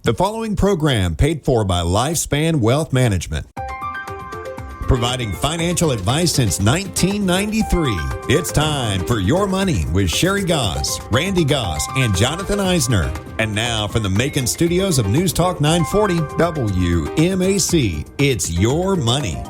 The following program paid for by Lifespan Wealth Management. Providing financial advice since 1993. It's time for Your Money with Sherry Goss, Randy Goss, and Jonathan Eisner. And now from the Macon studios of News Talk 940 WMAC, it's Your Money.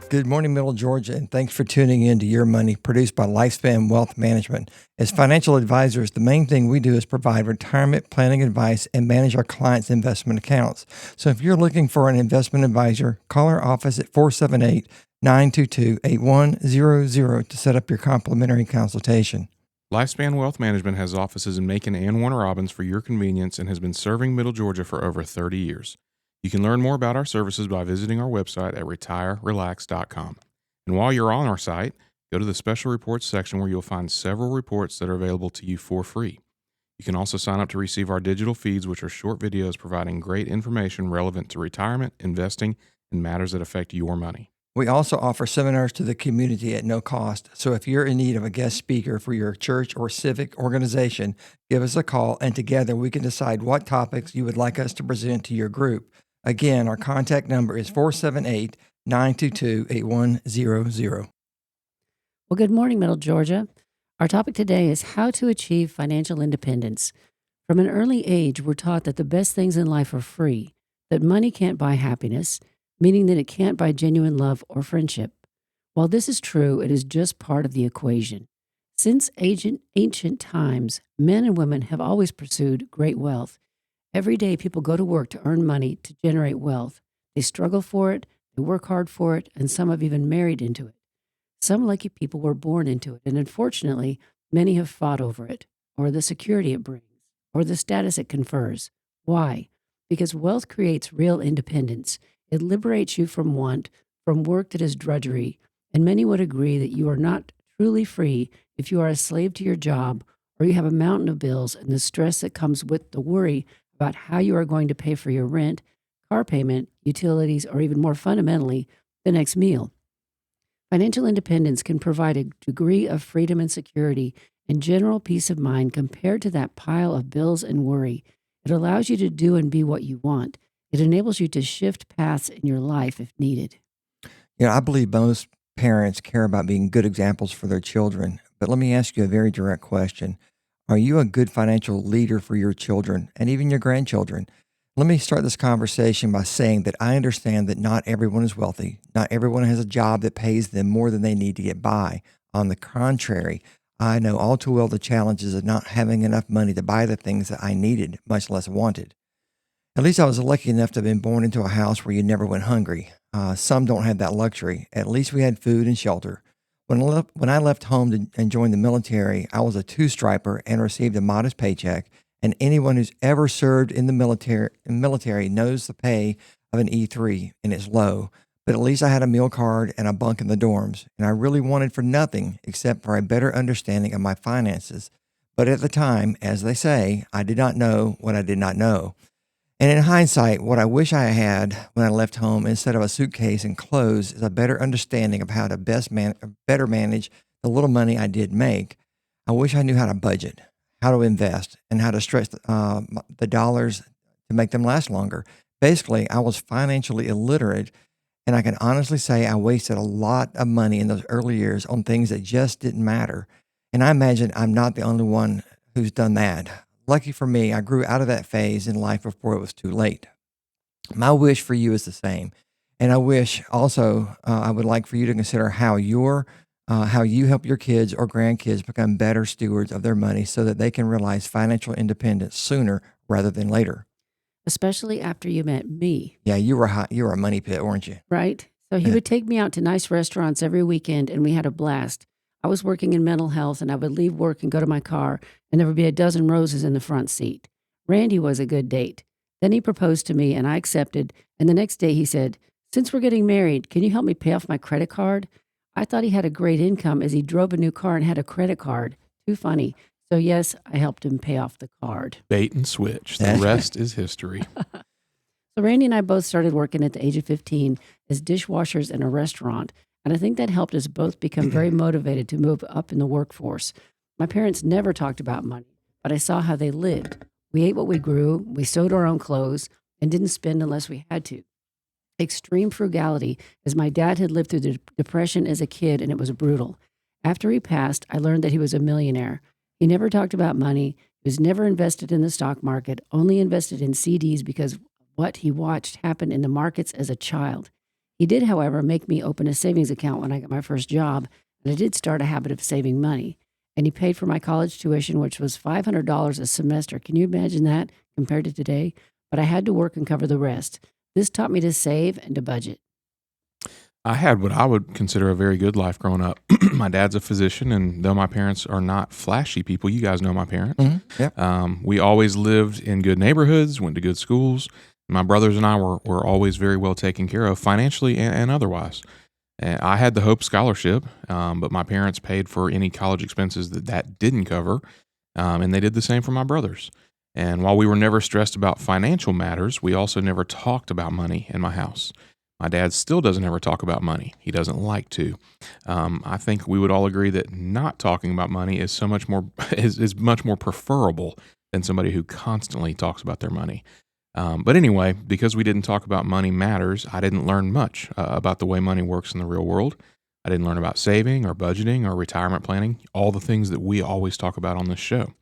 Good morning, Middle Georgia, and thanks for tuning in to Your Money, produced by Lifespan Wealth Management. As financial advisors, the main thing we do is provide retirement planning advice and manage our clients' investment accounts. So if you're looking for an investment advisor, call our office at 478-922-8100 to set up your complimentary consultation. Lifespan Wealth Management has offices in Macon and Warner Robins for your convenience and has been serving Middle Georgia for over 30 years. You can learn more about our services by visiting our website at retirerelax.com. And while you're on our site, go to the special reports section where you'll find several reports that are available to you for free. You can also sign up to receive our digital feeds, which are short videos providing great information relevant to retirement, investing, and matters that affect your money. We also offer seminars to the community at no cost. So if you're in need of a guest speaker for your church or civic organization, give us a call and together we can decide what topics you would like us to present to your group. Again, our contact number is 478-922-8100. Well, good morning, Middle Georgia. Our topic today is how to achieve financial independence. From an early age, we're taught that the best things in life are free, that money can't buy happiness, meaning that it can't buy genuine love or friendship. While this is true, it is just part of the equation. Since ancient times, men and women have always pursued great wealth. Every day, people go to work to earn money to generate wealth. They struggle for it, they work hard for it, and some have even married into it. Some lucky people were born into it, and unfortunately, many have fought over it, or the security it brings, or the status it confers. Why? Because wealth creates real independence. It liberates you from want, from work that is drudgery, and many would agree that you are not truly free if you are a slave to your job, or you have a mountain of bills and the stress that comes with the worry about how you are going to pay for your rent, car payment, utilities, or even more fundamentally, the next meal. Financial independence can provide a degree of freedom and security and general peace of mind compared to that pile of bills and worry. It allows you to do and be what you want. It enables you to shift paths in your life if needed. I believe most parents care about being good examples for their children, but let me ask you a very direct question. Are you a good financial leader for your children and even your grandchildren? Let me start this conversation by saying that I understand that not everyone is wealthy. Not everyone has a job that pays them more than they need to get by. On the contrary, I know all too well the challenges of not having enough money to buy the things that I needed, much less wanted. At least I was lucky enough to have been born into a house where you never went hungry. Some don't have that luxury. At least we had food and shelter. When I left home and joined the military, I was a two-striper and received a modest paycheck. And anyone who's ever served in the military knows the pay of an E3, and it's low. But at least I had a meal card and a bunk in the dorms, and I really wanted for nothing except for a better understanding of my finances. But at the time, as they say, I did not know what I did not know. And in hindsight, what I wish I had when I left home instead of a suitcase and clothes is a better understanding of how to better manage the little money I did make. I wish I knew how to budget, how to invest, and how to stretch the dollars to make them last longer. Basically, I was financially illiterate, and I can honestly say I wasted a lot of money in those early years on things that just didn't matter. And I imagine I'm not the only one who's done that. Lucky for me, I grew out of that phase in life before it was too late. My wish for you is the same. And I wish also, I would like for you to consider how you help your kids or grandkids become better stewards of their money so that they can realize financial independence sooner rather than later. Especially after you met me. Yeah, you were a money pit, weren't you? Right? So he would take me out to nice restaurants every weekend, and we had a blast. I was working in mental health, and I would leave work and go to my car, and there would be a dozen roses in the front seat. Randy was a good date. Then he proposed to me, and I accepted, and the next day he said, "Since we're getting married, can you help me pay off my credit card?" I thought he had a great income as he drove a new car and had a credit card. Too funny. So yes, I helped him pay off the card. Bait and switch. The rest is history. So Randy and I both started working at the age of 15 as dishwashers in a restaurant, and I think that helped us both become very motivated to move up in the workforce. My parents never talked about money, but I saw how they lived. We ate what we grew, we sewed our own clothes, and didn't spend unless we had to. Extreme frugality, as my dad had lived through the Depression as a kid, and it was brutal. After he passed, I learned that he was a millionaire. He never talked about money. He was never invested in the stock market, only invested in CDs because what he watched happen in the markets as a child. He did, however, make me open a savings account when I got my first job, and I did start a habit of saving money. And he paid for my college tuition, which was $500 a semester. Can you imagine that compared to today? But I had to work and cover the rest. This taught me to save and to budget. I had what I would consider a very good life growing up. My dad's a physician, and though my parents are not flashy people, you guys know my parents. Yep. We always lived in good neighborhoods, went to good schools. My brothers and I were always very well taken care of financially and otherwise. And I had the Hope Scholarship, but my parents paid for any college expenses that didn't cover, and they did the same for my brothers. And while we were never stressed about financial matters, we also never talked about money in my house. My dad still doesn't ever talk about money. He doesn't like to. I think we would all agree that not talking about money is so much more is much more preferable than somebody who constantly talks about their money. But anyway, because we didn't talk about money matters, I didn't learn much about the way money works in the real world. I didn't learn about saving or budgeting or retirement planning, all the things that we always talk about on this show.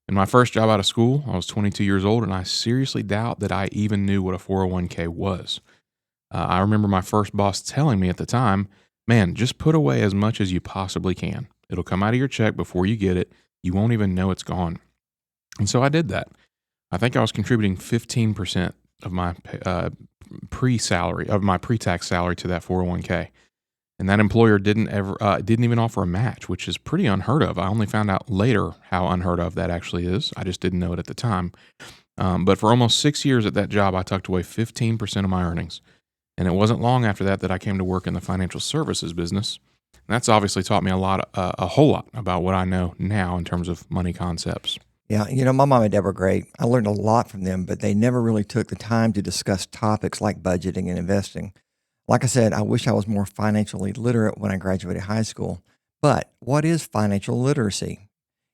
In my first job out of school, I was 22 years old, and I seriously doubt that I even knew what a 401k was. I remember my first boss telling me at the time, man, just put away as much as you possibly can. It'll come out of your check before you get it. You won't even know it's gone. And so I did that. I think I was contributing 15% of my pre-tax salary to that 401k. And that employer didn't even offer a match, which is pretty unheard of. I only found out later how unheard of that actually is. I just didn't know it at the time. But for almost 6 years at that job, I tucked away 15% of my earnings. And it wasn't long after that I came to work in the financial services business. And that's obviously taught me a whole lot about what I know now in terms of money concepts. Yeah, my mom and dad were great. I learned a lot from them, but they never really took the time to discuss topics like budgeting and investing. Like I said, I wish I was more financially literate when I graduated high school. But what is financial literacy?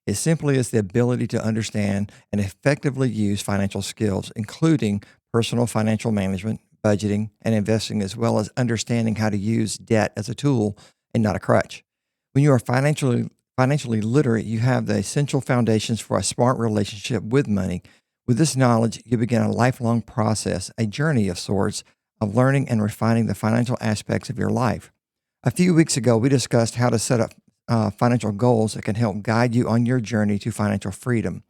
It simply is the ability to understand and effectively use financial skills, including personal financial management, budgeting, and investing, as well as understanding how to use debt as a tool and not a crutch. When you are financially literate, you have the essential foundations for a smart relationship with money. With this knowledge, you begin a lifelong process, a journey of sorts, of learning and refining the financial aspects of your life. A few weeks ago, we discussed how to set up financial goals that can help guide you on your journey to financial freedom.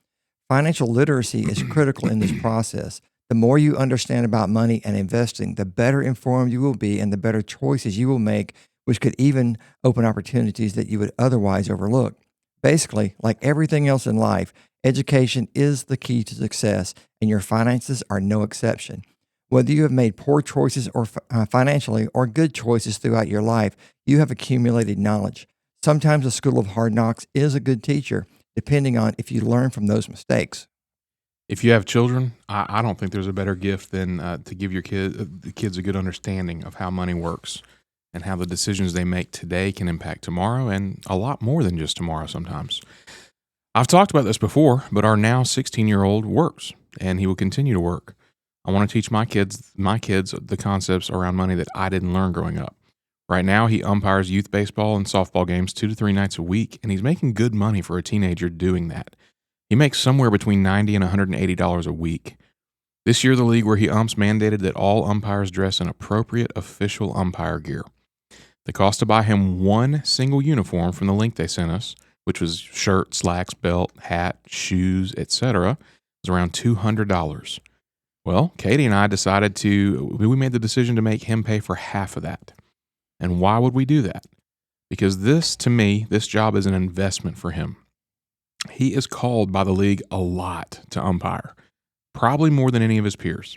Financial literacy is critical in this process. The more you understand about money and investing, the better informed you will be and the better choices you will make, which could even open opportunities that you would otherwise overlook. Basically, like everything else in life, education is the key to success, and your finances are no exception. Whether you have made poor choices or financially or good choices throughout your life, you have accumulated knowledge. Sometimes the school of hard knocks is a good teacher, depending on if you learn from those mistakes. If you have children, I don't think there's a better gift than to give your kids a good understanding of how money works and how the decisions they make today can impact tomorrow and a lot more than just tomorrow sometimes. I've talked about this before, but our now 16-year-old works, and he will continue to work. I want to teach my kids the concepts around money that I didn't learn growing up. Right now, he umpires youth baseball and softball games 2 to 3 nights a week, and he's making good money for a teenager doing that. He makes somewhere between $90 and $180 a week. This year, the league where he umps mandated that all umpires dress in appropriate official umpire gear. The cost to buy him one single uniform from the link they sent us, which was shirt, slacks, belt, hat, shoes, etc., was around $200. Well, Katie and I we made the decision to make him pay for half of that. And why would we do that? Because this job is an investment for him. He is called by the league a lot to umpire, probably more than any of his peers.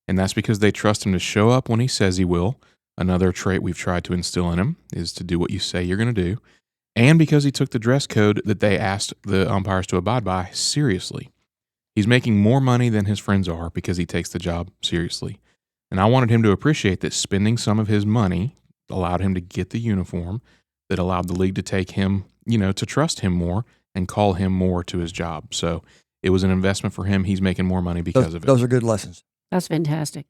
And that's because they trust him to show up when he says he will. Another trait we've tried to instill in him is to do what you say you're going to do. And because he took the dress code that they asked the umpires to abide by seriously. He's making more money than his friends are because he takes the job seriously. And I wanted him to appreciate that spending some of his money allowed him to get the uniform that allowed the league to take him, to trust him more and call him more to his job. So it was an investment for him. He's making more money because of it. Those are good lessons. That's fantastic.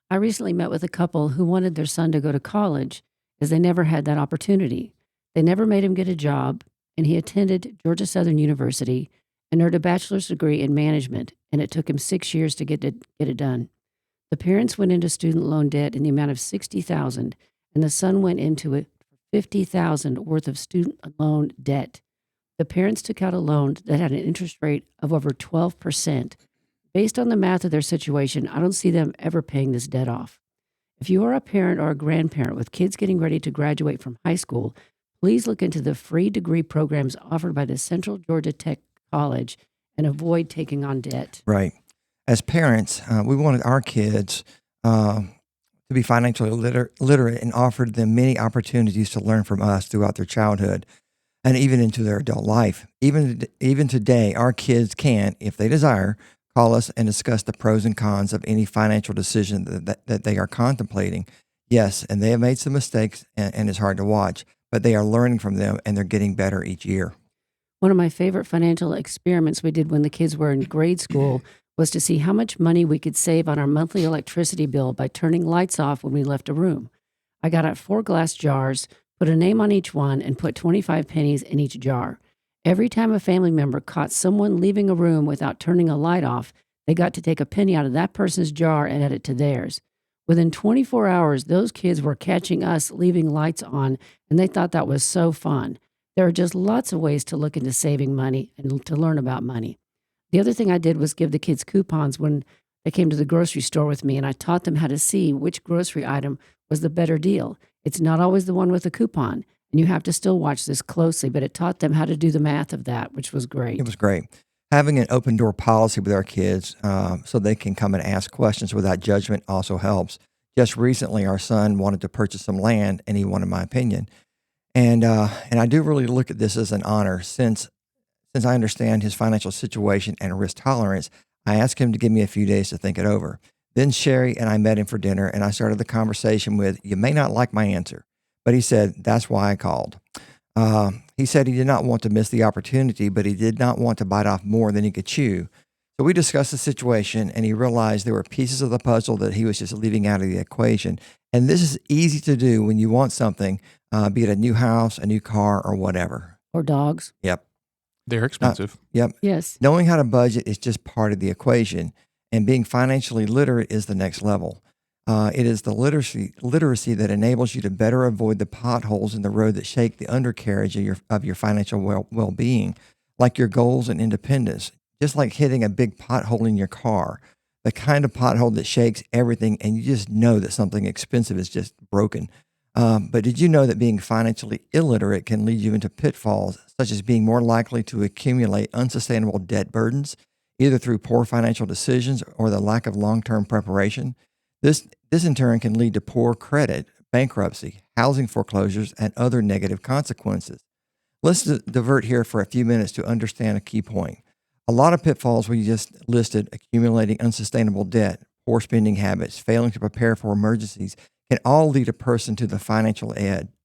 I recently met with a couple who wanted their son to go to college as they never had that opportunity. They never made him get a job, and he attended Georgia Southern University and earned a bachelor's degree in management, and it took him 6 years to get it done. The parents went into student loan debt in the amount of $60,000, and the son went into it for $50,000 worth of student loan debt. The parents took out a loan that had an interest rate of over 12%. Based on the math of their situation, I don't see them ever paying this debt off. If you are a parent or a grandparent with kids getting ready to graduate from high school, please look into the free degree programs offered by the Central Georgia Tech College and avoid taking on debt. Right. As parents, we wanted our kids to be financially literate and offered them many opportunities to learn from us throughout their childhood and even into their adult life. Even today, our kids can, if they desire, call us and discuss the pros and cons of any financial decision that they are contemplating. Yes, and they have made some mistakes, and it's hard to watch, but they are learning from them, and they're getting better each year. One of my favorite financial experiments we did when the kids were in grade school was to see how much money we could save on our monthly electricity bill by turning lights off when we left a room. I got out 4 glass jars, put a name on each one, and put 25 pennies in each jar. Every time a family member caught someone leaving a room without turning a light off, they got to take a penny out of that person's jar and add it to theirs. Within 24 hours, those kids were catching us leaving lights on, and they thought that was so fun. There are just lots of ways to look into saving money and to learn about money. The other thing I did was give the kids coupons when they came to the grocery store with me, and I taught them how to see which grocery item was the better deal. It's not always the one with a coupon, and you have to still watch this closely, but it taught them how to do the math of that, which was great. It was great. Having an open door policy with our kids so they can come and ask questions without judgment also helps. Just recently, our son wanted to purchase some land, and he wanted my opinion. And I do really look at this as an honor since I understand his financial situation and risk tolerance. I asked him to give me a few days to think it over. Then Sherry and I met him for dinner, and I started the conversation with, "You may not like my answer," but he said, "That's why I called." He said he did not want to miss the opportunity, but he did not want to bite off more than he could chew. So we discussed the situation, and he realized there were pieces of the puzzle that he was just leaving out of the equation. And this is easy to do when you want something, be it a new house, a new car, or whatever. Or dogs. Yep. They're expensive. Yep. Yes. Knowing how to budget is just part of the equation, and being financially literate is the next level. It is the literacy that enables you to better avoid the potholes in the road that shake the undercarriage of your financial well-being, like your goals and independence. Just like hitting a big pothole in your car, the kind of pothole that shakes everything, and you just know that something expensive is just broken. But did you know that being financially illiterate can lead you into pitfalls, such as being more likely to accumulate unsustainable debt burdens, either through poor financial decisions or the lack of long-term preparation? This in turn can lead to poor credit, bankruptcy, housing foreclosures, and other negative consequences. Let's divert here for a few minutes to understand a key point. A lot of pitfalls we just listed, accumulating unsustainable debt, poor spending habits, failing to prepare for emergencies, can all lead a person to the financial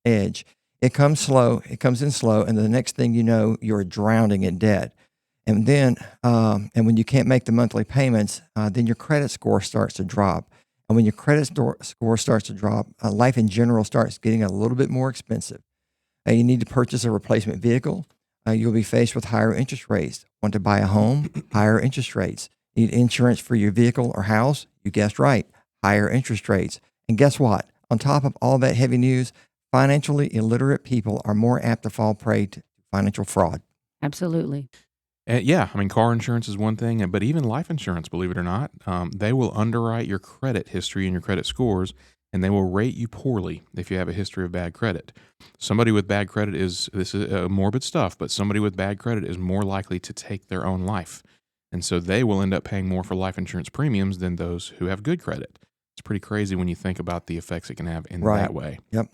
edge. It comes in slow, and the next thing you know, you're drowning in debt. And then, and when you can't make the monthly payments, then your credit score starts to drop. And when your credit score starts to drop, life in general starts getting a little bit more expensive. You need to purchase a replacement vehicle. You'll be faced with higher interest rates. Want to buy a home? Higher interest rates. Need insurance for your vehicle or house? You guessed right, higher interest rates. And guess what? On top of all that heavy news, financially illiterate people are more apt to fall prey to financial fraud. Absolutely. Yeah, I mean, car insurance is one thing, but even life insurance, believe it or not, they will underwrite your credit history and your credit scores, and they will rate you poorly if you have a history of bad credit. Somebody with bad credit this is morbid stuff, but somebody with bad credit is more likely to take their own life. And so they will end up paying more for life insurance premiums than those who have good credit. It's pretty crazy when you think about the effects it can have in that way. Yep.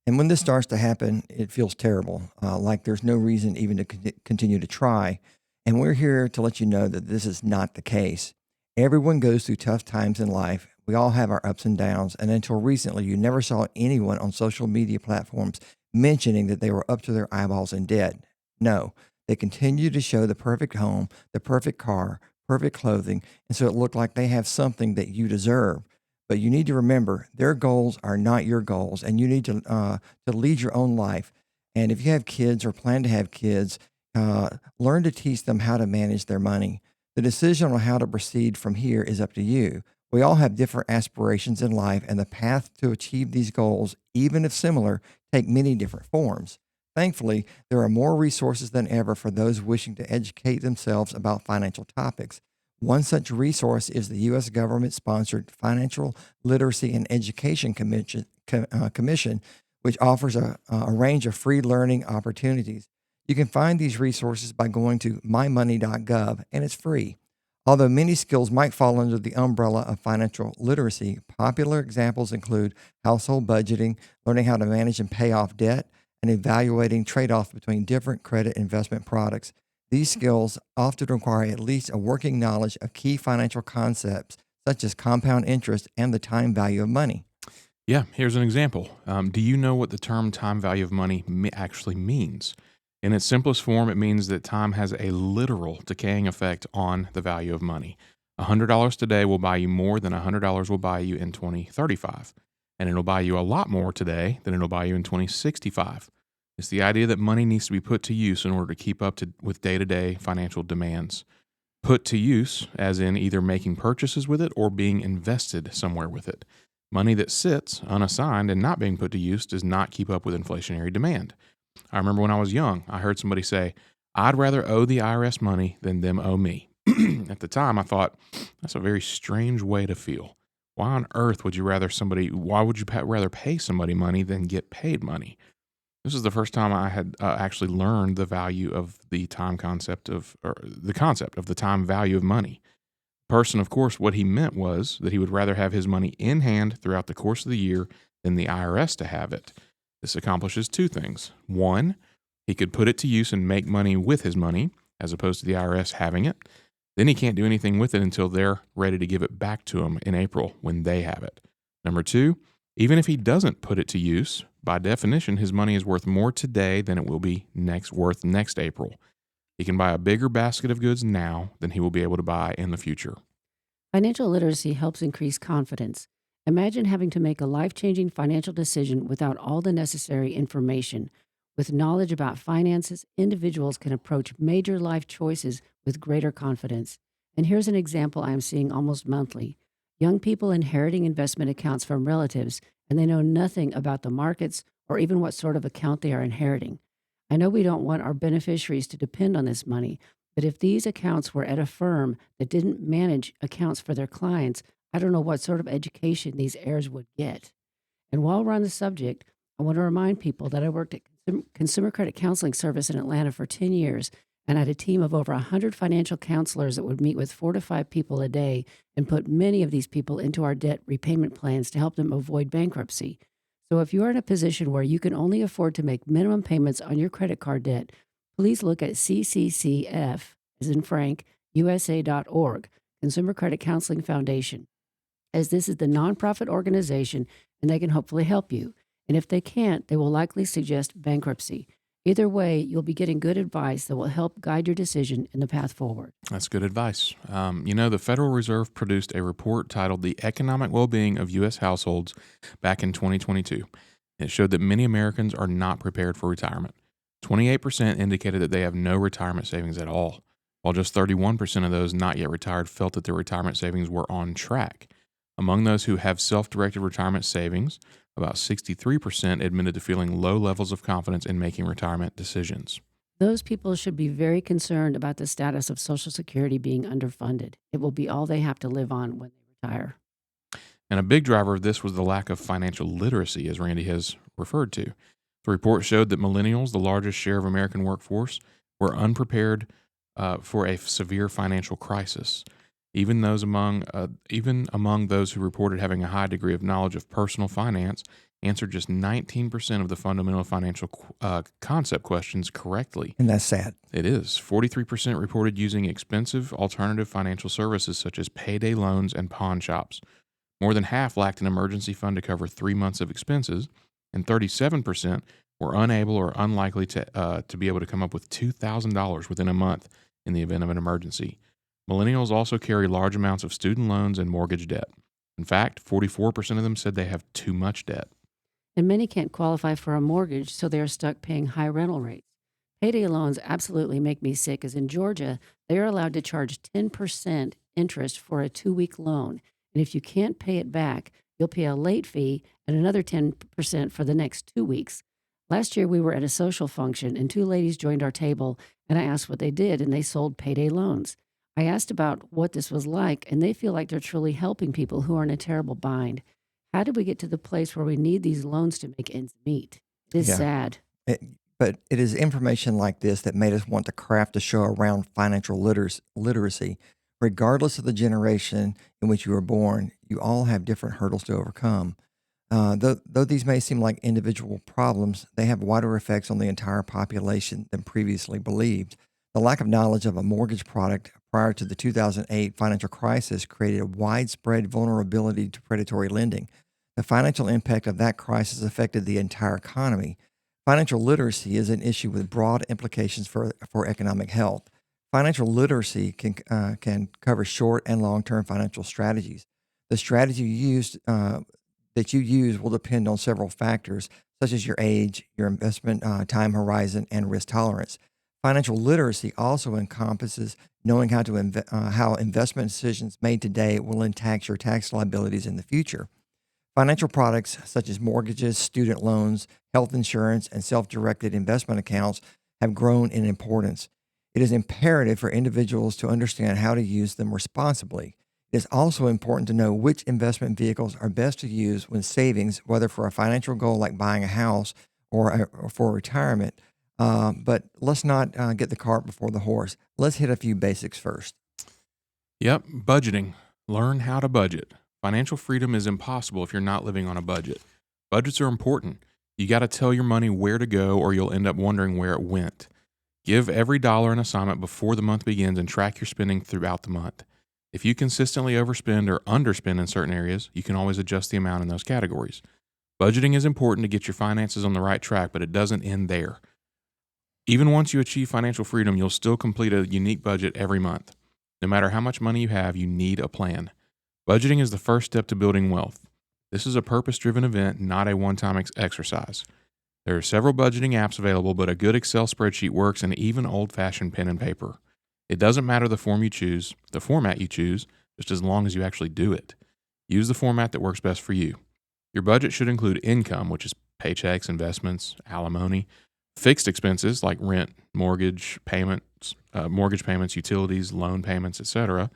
And when this starts to happen, it feels terrible, like there's no reason even to continue to try. And we're here to let you know that this is not the case. Everyone goes through tough times in life. We all have our ups and downs. And until recently, you never saw anyone on social media platforms mentioning that they were up to their eyeballs in debt. No, They continue to show the perfect home, the perfect car, perfect clothing, and so it looked like they have something that you deserve. But you need to remember their goals are not your goals, and you need to lead your own life. And if you have kids or plan to have kids, learn to teach them how to manage their money. The decision on how to proceed from here is up to you. We all have different aspirations in life, and the path to achieve these goals, even if similar, take many different forms. Thankfully, there are more resources than ever for those wishing to educate themselves about financial topics. One such resource is the U.S. government sponsored Financial Literacy and Education Commission, which offers a range of free learning opportunities. You can find these resources by going to mymoney.gov, and it's free. Although many skills might fall under the umbrella of financial literacy, popular examples include household budgeting, learning how to manage and pay off debt, and evaluating trade-offs between different credit investment products. These skills often require at least a working knowledge of key financial concepts such as compound interest and the time value of money. Yeah, here's an example. Do you know what the term time value of money actually means? In its simplest form, it means that time has a literal decaying effect on the value of money. $100 today will buy you more than $100 will buy you in 2035. And it'll buy you a lot more today than it'll buy you in 2065. It's the idea that money needs to be put to use in order to keep up with day-to-day financial demands. Put to use, as in either making purchases with it or being invested somewhere with it. Money that sits unassigned and not being put to use does not keep up with inflationary demand. I remember when I was young, I heard somebody say, "I'd rather owe the IRS money than them owe me." At the time, I thought, that's a very strange way to feel. Why on earth would you rather pay somebody money than get paid money? This is the first time I had actually learned the value of the concept of the time value of money. Person, of course, what he meant was that he would rather have his money in hand throughout the course of the year than the IRS to have it. This accomplishes two things. One, he could put it to use and make money with his money, as opposed to the IRS having it. Then he can't do anything with it until they're ready to give it back to him in April when they have it. Number two, even if he doesn't put it to use, by definition, his money is worth more today than it will be worth next April. He can buy a bigger basket of goods now than he will be able to buy in the future. Financial literacy helps increase confidence. Imagine having to make a life-changing financial decision without all the necessary information. With knowledge about finances, individuals can approach major life choices with greater confidence. And here's an example I am seeing almost monthly. Young people inheriting investment accounts from relatives, and they know nothing about the markets or even what sort of account they are inheriting. I know we don't want our beneficiaries to depend on this money, but if these accounts were at a firm that didn't manage accounts for their clients, I don't know what sort of education these heirs would get. And while we're on the subject, I want to remind people that I worked at Consumer Credit Counseling Service in Atlanta for 10 years, and I had a team of over 100 financial counselors that would meet with 4 to 5 people a day and put many of these people into our debt repayment plans to help them avoid bankruptcy. So if you are in a position where you can only afford to make minimum payments on your credit card debt, please look at CCCF, as in Frank, USA.org, Consumer Credit Counseling Foundation, as this is the nonprofit organization and they can hopefully help you. And if they can't, they will likely suggest bankruptcy. Either way, you'll be getting good advice that will help guide your decision in the path forward. That's good advice. The Federal Reserve produced a report titled The Economic Well-Being of U.S. Households back in 2022. It showed that many Americans are not prepared for retirement. 28% indicated that they have no retirement savings at all, while just 31% of those not yet retired felt that their retirement savings were on track. Among those who have self-directed retirement savings, about 63% admitted to feeling low levels of confidence in making retirement decisions. Those people should be very concerned about the status of Social Security being underfunded. It will be all they have to live on when they retire. And a big driver of this was the lack of financial literacy, as Randy has referred to. The report showed that millennials, the largest share of American workforce, were unprepared for a severe financial crisis. Even among those who reported having a high degree of knowledge of personal finance, answered just 19% of the fundamental financial concept questions correctly. And that's sad. It is. 43% reported using expensive alternative financial services such as payday loans and pawn shops. More than half lacked an emergency fund to cover 3 months of expenses, and 37% were unable or unlikely to be able to come up with $2,000 within a month in the event of an emergency. Millennials also carry large amounts of student loans and mortgage debt. In fact, 44% of them said they have too much debt. And many can't qualify for a mortgage, so they are stuck paying high rental rates. Payday loans absolutely make me sick, as in Georgia, they are allowed to charge 10% interest for a 2-week loan. And if you can't pay it back, you'll pay a late fee and another 10% for the next 2 weeks. Last year, we were at a social function, and 2 ladies joined our table, and I asked what they did, and they sold payday loans. I asked about what this was like, and they feel like they're truly helping people who are in a terrible bind. How did we get to the place where we need these loans to make ends meet? It is Yeah. sad. But it is information like this that made us want to craft a show around financial literacy. Regardless of the generation in which you were born, you all have different hurdles to overcome. Though these may seem like individual problems, they have wider effects on the entire population than previously believed. The lack of knowledge of a mortgage product prior to the 2008 financial crisis created a widespread vulnerability to predatory lending. The financial impact of that crisis affected the entire economy. Financial literacy is an issue with broad implications for economic health. Financial literacy can cover short and long-term financial strategies. The strategy that you use will depend on several factors, such as your age, your investment time horizon, and risk tolerance. Financial literacy also encompasses knowing how investment decisions made today will impact your tax liabilities in the future. Financial products such as mortgages, student loans, health insurance, and self-directed investment accounts have grown in importance. It is imperative for individuals to understand how to use them responsibly. It is also important to know which investment vehicles are best to use when savings, whether for a financial goal like buying a house or for retirement. But let's not get the cart before the horse. Let's hit a few basics first. Yep, budgeting. Learn how to budget. Financial freedom is impossible if you're not living on a budget. Budgets are important. You got to tell your money where to go, or you'll end up wondering where it went. Give every dollar an assignment before the month begins and track your spending throughout the month. If you consistently overspend or underspend in certain areas, you can always adjust the amount in those categories. Budgeting is important to get your finances on the right track, but it doesn't end there. Even once you achieve financial freedom, you'll still complete a unique budget every month. No matter how much money you have, you need a plan. Budgeting is the first step to building wealth. This is a purpose-driven event, not a one-time exercise. There are several budgeting apps available, but a good Excel spreadsheet works, and even old-fashioned pen and paper. It doesn't matter the format you choose, just as long as you actually do it. Use the format that works best for you. Your budget should include income, which is paychecks, investments, alimony, fixed expenses like rent, mortgage payments, utilities, loan payments, etc.,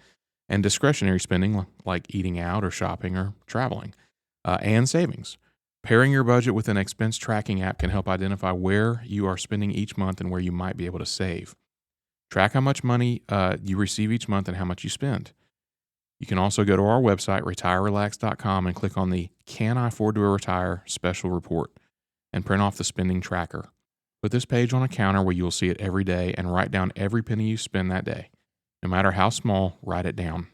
and discretionary spending like eating out or shopping or traveling, and savings. Pairing your budget with an expense tracking app can help identify where you are spending each month and where you might be able to save. Track how much money you receive each month and how much you spend. You can also go to our website, retirerelax.com, and click on the Can I Afford to Retire special report and print off the spending tracker. Put this page on a counter where you'll see it every day and write down every penny you spend that day. No matter how small, write it down.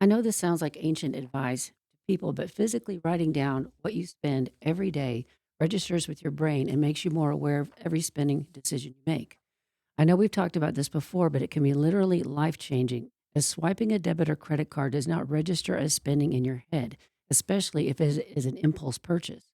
I know this sounds like ancient advice to people, but physically writing down what you spend every day registers with your brain and makes you more aware of every spending decision you make. I know we've talked about this before, but it can be literally life-changing, as swiping a debit or credit card does not register as spending in your head, especially if it is an impulse purchase.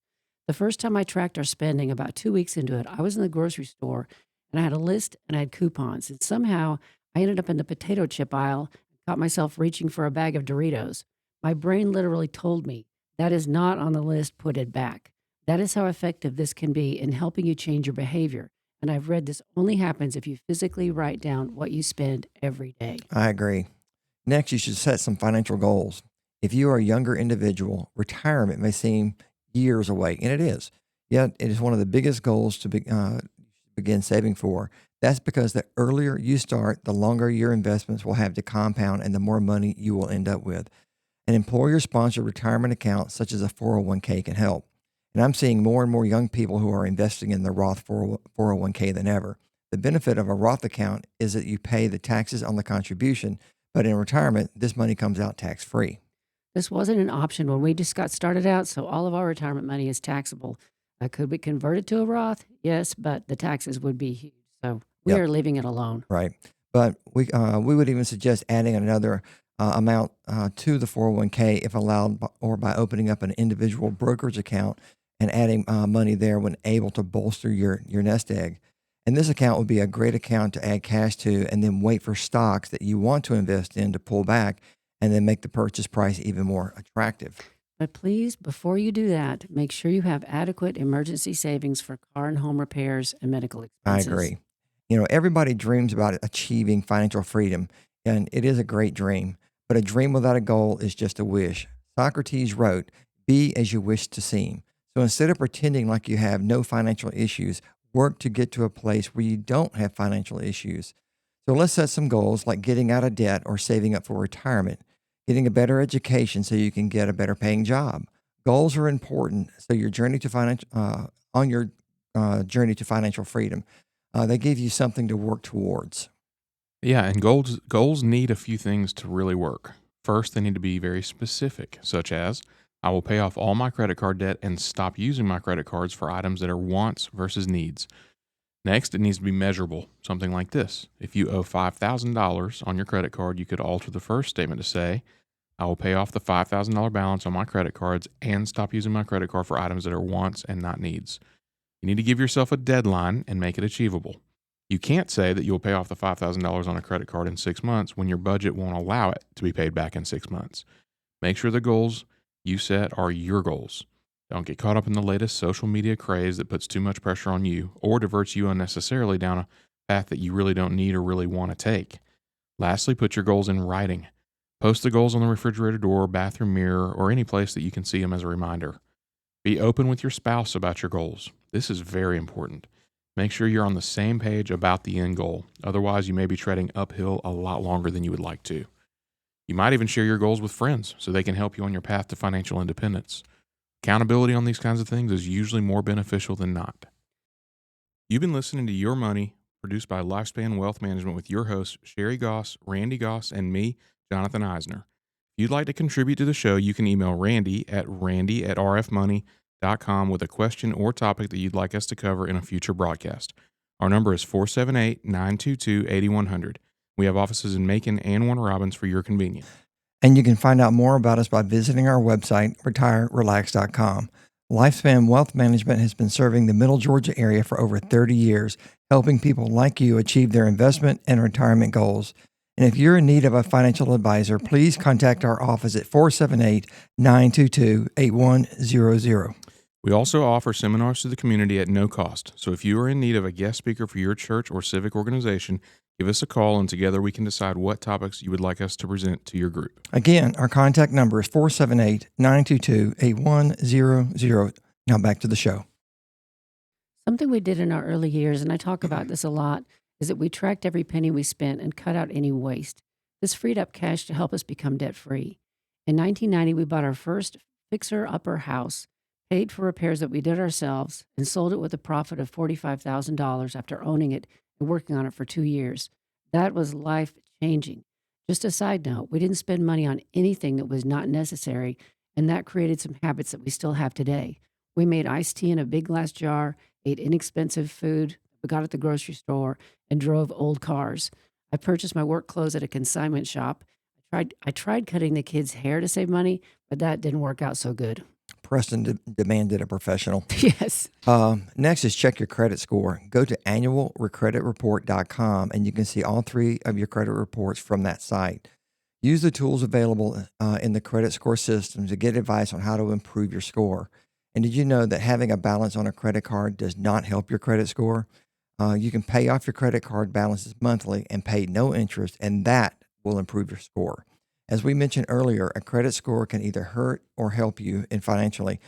The first time I tracked our spending, about 2 weeks into it, I was in the grocery store and I had a list and I had coupons. And somehow I ended up in the potato chip aisle and caught myself reaching for a bag of Doritos. My brain literally told me, that is not on the list, put it back. That is how effective this can be in helping you change your behavior. And I've read this only happens if you physically write down what you spend every day. I agree. Next, you should set some financial goals. If you are a younger individual, retirement may seem years away, and it is. Yet, it is one of the biggest goals to begin saving for. That's because the earlier you start, the longer your investments will have to compound and the more money you will end up with. An employer-sponsored retirement account, such as a 401k, can help. And I'm seeing more and more young people who are investing in the Roth 401k than ever. The benefit of a Roth account is that you pay the taxes on the contribution, but in retirement, this money comes out tax-free. This wasn't an option when we just got started out, so all of our retirement money is taxable. Could we convert it to a Roth? Yes, but the taxes would be huge. So we Yep. are leaving it alone. Right. But we would even suggest adding another amount to the 401k if allowed, or by opening up an individual brokerage account and adding money there when able to bolster your nest egg. And this account would be a great account to add cash to, and then wait for stocks that you want to invest in to pull back, and then make the purchase price even more attractive. But please, before you do that, make sure you have adequate emergency savings for car and home repairs and medical I expenses. agree. Everybody dreams about achieving financial freedom, and it is a great dream. But a dream without a goal is just a wish. Socrates wrote, "Be as you wish to seem." So instead of pretending like you have no financial issues, work to get to a place where you don't have financial issues. So let's set some goals like getting out of debt or saving up for retirement, getting a better education so you can get a better paying job. Goals are important. So your journey to on your journey to financial freedom, they give you something to work towards. Yeah, and goals need a few things to really work. First, they need to be very specific, such as I will pay off all my credit card debt and stop using my credit cards for items that are wants versus needs. Next, it needs to be measurable, something like this. If you owe $5,000 on your credit card, you could alter the first statement to say, I will pay off the $5,000 balance on my credit cards and stop using my credit card for items that are wants and not needs. You need to give yourself a deadline and make it achievable. You can't say that you'll pay off the $5,000 on a credit card in 6 months when your budget won't allow it to be paid back in 6 months. Make sure the goals you set are your goals. Don't get caught up in the latest social media craze that puts too much pressure on you or diverts you unnecessarily down a path that you really don't need or really want to take. Lastly, put your goals in writing. Post the goals on the refrigerator door, bathroom mirror, or any place that you can see them as a reminder. Be open with your spouse about your goals. This is very important. Make sure you're on the same page about the end goal. Otherwise, you may be treading uphill a lot longer than you would like to. You might even share your goals with friends so they can help you on your path to financial independence. Accountability on these kinds of things is usually more beneficial than not. You've been listening to Your Money, produced by Lifespan Wealth Management with your hosts, Sherry Goss, Randy Goss, and me, Jonathan Eisner. If you'd like to contribute to the show, you can email Randy at rfmoney.com with a question or topic that you'd like us to cover in a future broadcast. Our number is 478-922-8100. We have offices in Macon and Warner Robins for your convenience. And you can find out more about us by visiting our website, retirerelax.com. Lifespan Wealth Management has been serving the Middle Georgia area for over 30 years, helping people like you achieve their investment and retirement goals. And if you're in need of a financial advisor, please contact our office at 478-922-8100. We also offer seminars to the community at no cost. So if you are in need of a guest speaker for your church or civic organization, give us a call and together we can decide what topics you would like us to present to your group. Again, our contact number is 478-922-8100. Now back to the show. Something we did in our early years, and I talk about this a lot, is that we tracked every penny we spent and cut out any waste. This freed up cash to help us become debt-free. In 1990, we bought our first fixer-upper house, paid for repairs that we did ourselves, and sold it with a profit of $45,000 after owning it and working on it for 2 years. That was life-changing. Just a side note, we didn't spend money on anything that was not necessary, and that created some habits that we still have today. We made iced tea in a big glass jar, ate inexpensive food we got at the grocery store, and drove old cars. I purchased my work clothes at a consignment shop. I tried cutting the kids' hair to save money, but that didn't work out so good. Preston demanded a professional. Yes. Next is check your credit score. Go to annualrecreditreport.com and you can see all 3 of your credit reports from that site. Use the tools available in the credit score system to get advice on how to improve your score. And did you know that having a balance on a credit card does not help your credit score? You can pay off your credit card balances monthly and pay no interest, and that will improve your score. As we mentioned earlier, a credit score can either hurt or help you financially.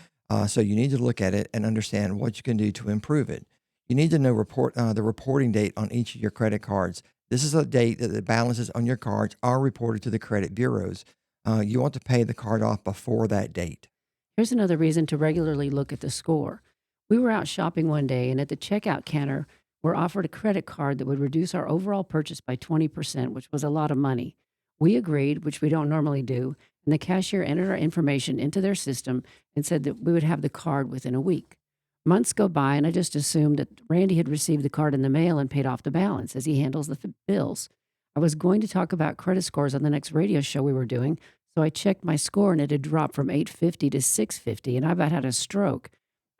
So you need to look at it and understand what you can do to improve it. You need to know the reporting date on each of your credit cards. This is a date that the balances on your cards are reported to the credit bureaus. You want to pay the card off before that date. Here's another reason to regularly look at the score. We were out shopping one day, and at the checkout counter, we're offered a credit card that would reduce our overall purchase by 20%, which was a lot of money. We agreed, which we don't normally do, and the cashier entered our information into their system and said that we would have the card within a week. Months go by, and I just assumed that Randy had received the card in the mail and paid off the balance as he handles the bills. I was going to talk about credit scores on the next radio show we were doing, so I checked my score and it had dropped from 850 to 650, and I about had a stroke.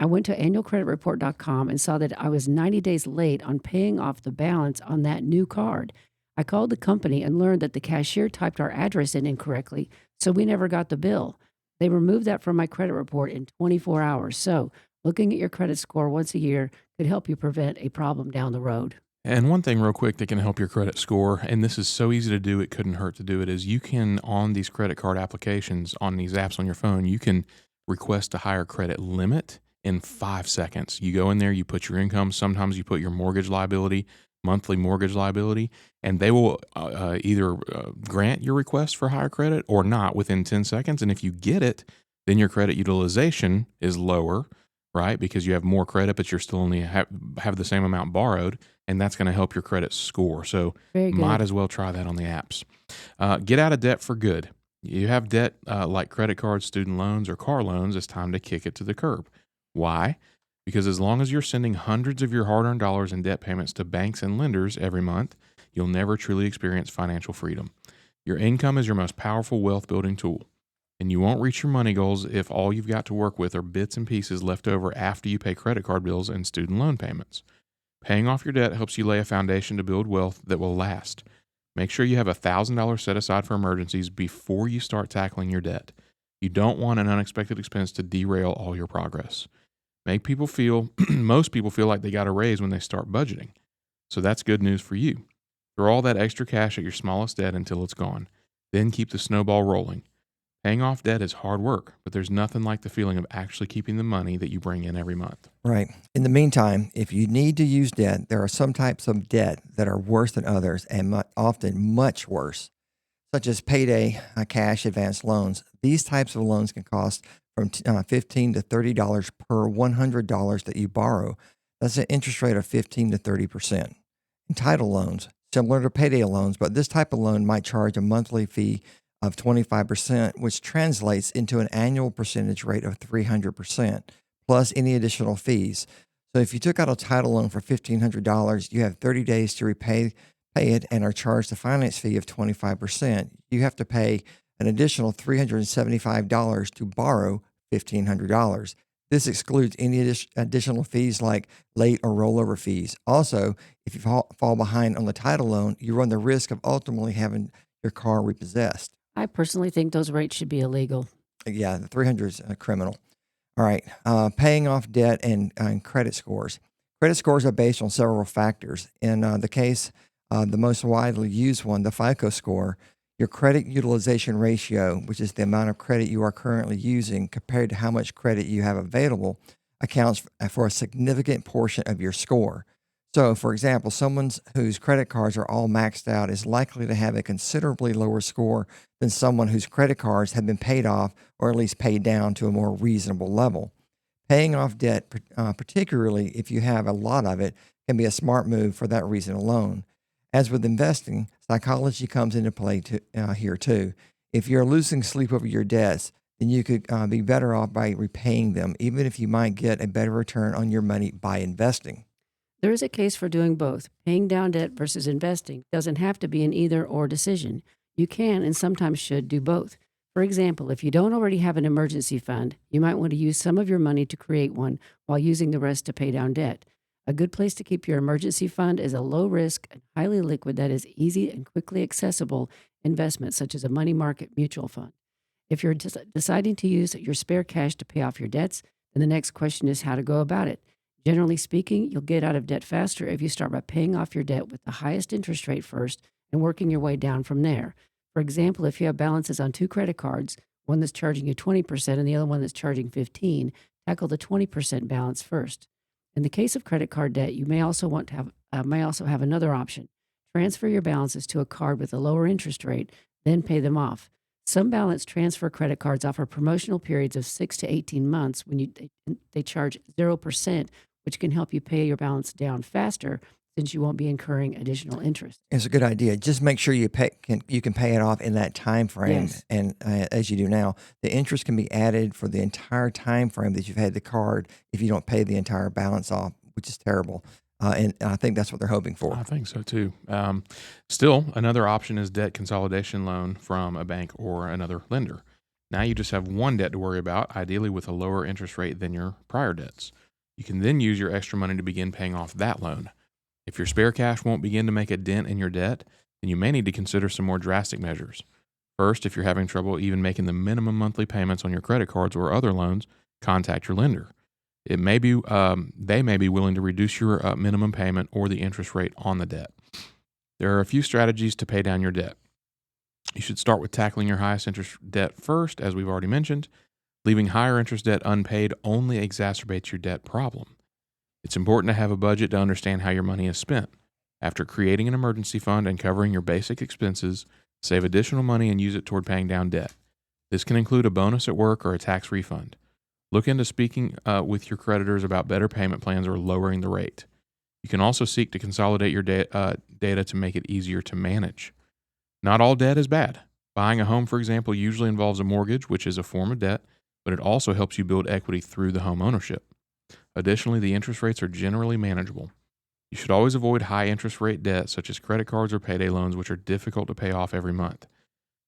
I went to annualcreditreport.com and saw that I was 90 days late on paying off the balance on that new card. I called the company and learned that the cashier typed our address in incorrectly, so we never got the bill. They removed that from my credit report in 24 hours. So, looking at your credit score once a year could help you prevent a problem down the road. And one thing real quick that can help your credit score, and this is so easy to do, it couldn't hurt to do it, is you can, on these credit card applications, on these apps on your phone, you can request a higher credit limit in 5 seconds. You go in there, you put your income, sometimes you put your mortgage liability, monthly mortgage liability, and they will either grant your request for higher credit or not within 10 seconds. And if you get it, then your credit utilization is lower, right? Because you have more credit, but you're still only have the same amount borrowed, and that's going to help your credit score. So might as well try that on the apps. Get out of debt for good. You have debt like credit cards, student loans, or car loans, it's time to kick it to the curb. Why? Because as long as you're sending hundreds of your hard-earned dollars in debt payments to banks and lenders every month, you'll never truly experience financial freedom. Your income is your most powerful wealth-building tool, and you won't reach your money goals if all you've got to work with are bits and pieces left over after you pay credit card bills and student loan payments. Paying off your debt helps you lay a foundation to build wealth that will last. Make sure you have $1,000 set aside for emergencies before you start tackling your debt. You don't want an unexpected expense to derail all your progress. Most people feel like they got a raise when they start budgeting. So that's good news for you. Throw all that extra cash at your smallest debt until it's gone. Then keep the snowball rolling. Paying off debt is hard work, but there's nothing like the feeling of actually keeping the money that you bring in every month. Right. In the meantime, if you need to use debt, there are some types of debt that are worse than others and often much worse, such as payday cash advance loans. These types of loans can cost from $15 to $30 per $100 that you borrow. That's an interest rate of 15 to 30%. Entitled loans, similar to payday loans, but this type of loan might charge a monthly fee of 25%, which translates into an annual percentage rate of 300%, plus any additional fees. So if you took out a title loan for $1,500, you have 30 days to pay it and are charged a finance fee of 25%. You have to pay an additional $375 to borrow $1,500. This excludes any additional fees like late or rollover fees. Also, if you fall behind on the title loan, you run the risk of ultimately having your car repossessed. I personally think those rates should be illegal. Yeah, the 300 is criminal. All right, paying off debt and credit scores. Credit scores are based on several factors. In the case, the most widely used one, the FICO score, your credit utilization ratio, which is the amount of credit you are currently using compared to how much credit you have available, accounts for a significant portion of your score. So, for example, someone whose credit cards are all maxed out is likely to have a considerably lower score than someone whose credit cards have been paid off or at least paid down to a more reasonable level. Paying off debt, particularly if you have a lot of it, can be a smart move for that reason alone. As with investing, psychology comes into play here too. If you're losing sleep over your debts, then you could be better off by repaying them, even if you might get a better return on your money by investing. There is a case for doing both. Paying down debt versus investing doesn't have to be an either-or decision. You can and sometimes should do both. For example, if you don't already have an emergency fund, you might want to use some of your money to create one while using the rest to pay down debt. A good place to keep your emergency fund is a low-risk and highly liquid, that is easy and quickly accessible investment, such as a money market mutual fund. If you're deciding to use your spare cash to pay off your debts, then the next question is how to go about it. Generally speaking, you'll get out of debt faster if you start by paying off your debt with the highest interest rate first and working your way down from there. For example, if you have balances on 2 credit cards, one that's charging you 20% and the other one that's charging 15%, tackle the 20% balance first. In the case of credit card debt, you may also have another option. Transfer your balances to a card with a lower interest rate, then pay them off. Some balance transfer credit cards offer promotional periods of 6 to 18 months when they charge 0%, which can help you pay your balance down faster, since you won't be incurring additional interest. It's a good idea. Just make sure you can pay it off in that time frame, Yes. and as you do now, the interest can be added for the entire time frame that you've had the card if you don't pay the entire balance off, which is terrible. And I think that's what they're hoping for. I think so too. Still, another option is debt consolidation loan from a bank or another lender. Now you just have one debt to worry about, ideally with a lower interest rate than your prior debts. You can then use your extra money to begin paying off that loan. If your spare cash won't begin to make a dent in your debt, then you may need to consider some more drastic measures. First, if you're having trouble even making the minimum monthly payments on your credit cards or other loans, contact your lender. It may be they may be willing to reduce your minimum payment or the interest rate on the debt. There are a few strategies to pay down your debt. You should start with tackling your highest interest debt first, as we've already mentioned. Leaving higher interest debt unpaid only exacerbates your debt problem. It's important to have a budget to understand how your money is spent. After creating an emergency fund and covering your basic expenses, save additional money and use it toward paying down debt. This can include a bonus at work or a tax refund. Look into speaking with your creditors about better payment plans or lowering the rate. You can also seek to consolidate your data to make it easier to manage. Not all debt is bad. Buying a home, for example, usually involves a mortgage, which is a form of debt, but it also helps you build equity through the home ownership. Additionally, the interest rates are generally manageable. You should always avoid high interest rate debt, such as credit cards or payday loans, which are difficult to pay off every month.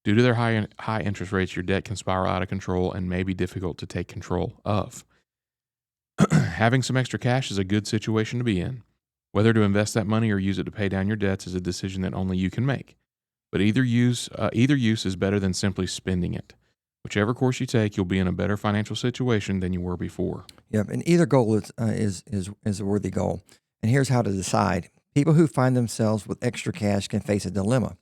Due to their high interest rates, your debt can spiral out of control and may be difficult to take control of. Having some extra cash is a good situation to be in. Whether to invest that money or use it to pay down your debts is a decision that only you can make. But either use is better than simply spending it. Whichever course you take, you'll be in a better financial situation than you were before. Yep, and either goal is a worthy goal. And here's how to decide. People who find themselves with extra cash can face a dilemma.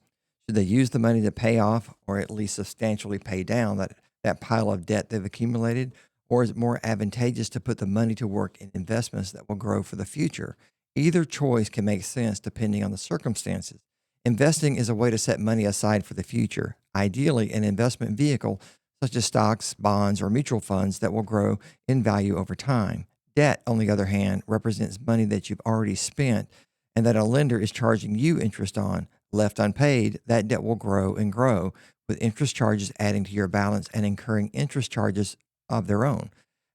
Should they use the money to pay off or at least substantially pay down that pile of debt they've accumulated? Or is it more advantageous to put the money to work in investments that will grow for the future? Either choice can make sense depending on the circumstances. Investing is a way to set money aside for the future, ideally an investment vehicle such as stocks, bonds, or mutual funds that will grow in value over time. Debt, on the other hand, represents money that you've already spent and that a lender is charging you interest on. Left unpaid, that debt will grow and grow, with interest charges adding to your balance and incurring interest charges of their own.